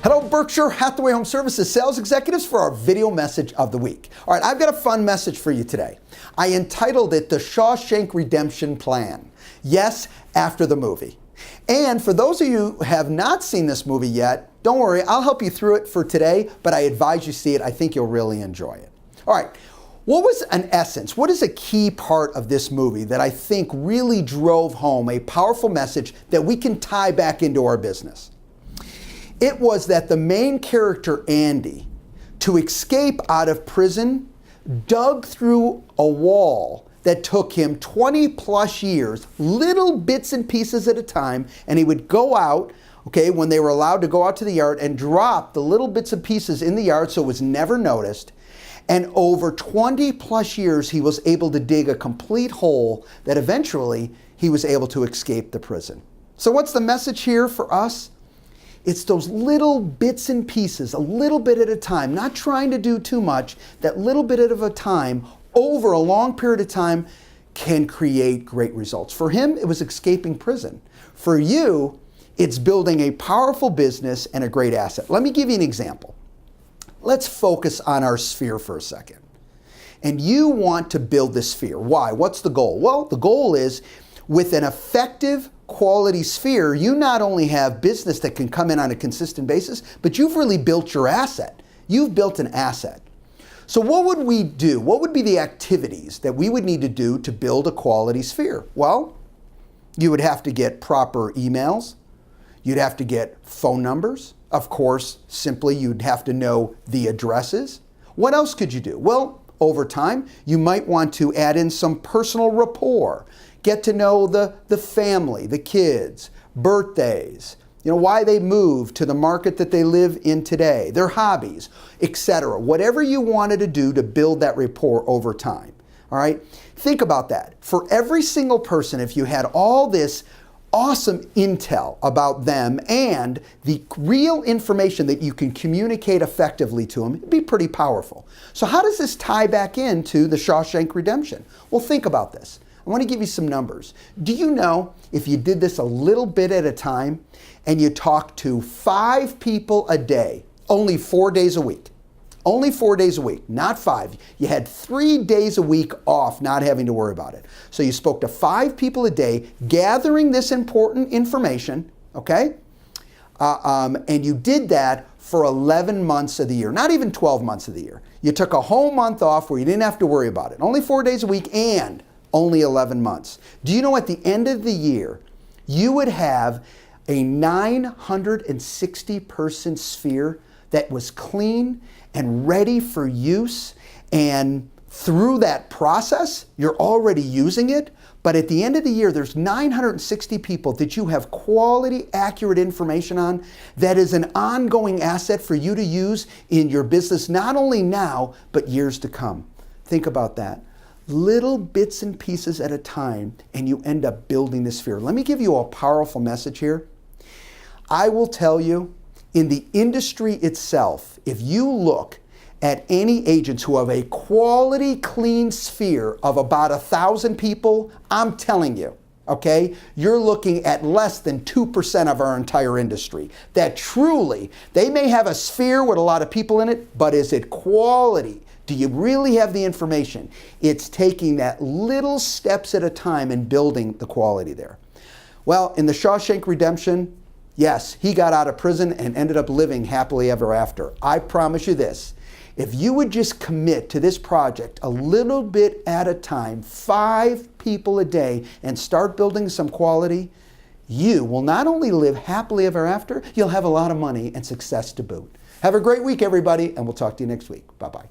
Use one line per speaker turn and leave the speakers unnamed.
Hello, Berkshire Hathaway Home Services sales executives, for our video message of the week. All right, I've got a fun message for you today. I entitled it The Shawshank Redemption Plan. Yes, after the movie. And for those of you who have not seen this movie yet, don't worry, I'll help you through it for today, but I advise you see it. I think you'll really enjoy it. All right, what was an essence? What is a key part of this movie that I think really drove home a powerful message that we can tie back into our business? It was that the main character, Andy, to escape out of prison, dug through a wall that took him 20 plus years, little bits and pieces at a time, and he would go out, okay, when they were allowed to go out to the yard and drop the little bits and pieces in the yard so it was never noticed. And over 20 plus years, he was able to dig a complete hole that eventually he was able to escape the prison. So what's the message here for us? It's those little bits and pieces, a little bit at a time, not trying to do too much. That little bit at a time over a long period of time can create great results. For him, it was escaping prison. For you, it's building a powerful business and a great asset. Let me give you an example. Let's focus on our sphere for a second. And you want to build this sphere. Why? What's the goal? Well, the goal is with an effective quality sphere, you not only have business that can come in on a consistent basis, but you've really built your asset. You've built an asset. So what would we do? What would be the activities that we would need to do to build a quality sphere? Well, you would have to get proper emails. You'd have to get phone numbers. Of course, simply you'd have to know the addresses. What else could you do? Well, over time, you might want to add in some personal rapport. Get to know the family, the kids, birthdays, why they moved to the market that they live in today, their hobbies, etc. Whatever you wanted to do to build that rapport over time. All right? Think about that. For every single person, if you had all this awesome intel about them and the real information that you can communicate effectively to them, it'd be pretty powerful. So how does this tie back into the Shawshank Redemption? Well, think about this. I want to give you some numbers. Do you know if you did this a little bit at a time and you talked to 5 people a day, only 4 days a week, only 4 days a week, not 5. You had 3 days a week off, not having to worry about it. So you spoke to 5 people a day, gathering this important information, okay? And you did that for 11 months of the year, not even 12 months of the year. You took a whole month off where you didn't have to worry about it. Only 4 days a week and only 11 months. Do you know at the end of the year, you would have a 960 person sphere that was clean and ready for use, and through that process, you're already using it, but at the end of the year, there's 960 people that you have quality, accurate information on that is an ongoing asset for you to use in your business, not only now, but years to come. Think about that. Little bits and pieces at a time, and you end up building this sphere. Let me give you a powerful message here. I will tell you, in the industry itself, if you look at any agents who have a quality, clean sphere of about 1,000 people, I'm telling you, okay, you're looking at less than 2% of our entire industry. That truly, they may have a sphere with a lot of people in it, but is it quality? Do you really have the information? It's taking that little steps at a time and building the quality there. Well, in the Shawshank Redemption, yes, he got out of prison and ended up living happily ever after. I promise you this, if you would just commit to this project a little bit at a time, 5 people a day, and start building some quality, you will not only live happily ever after, you'll have a lot of money and success to boot. Have a great week, everybody, and we'll talk to you next week. Bye-bye.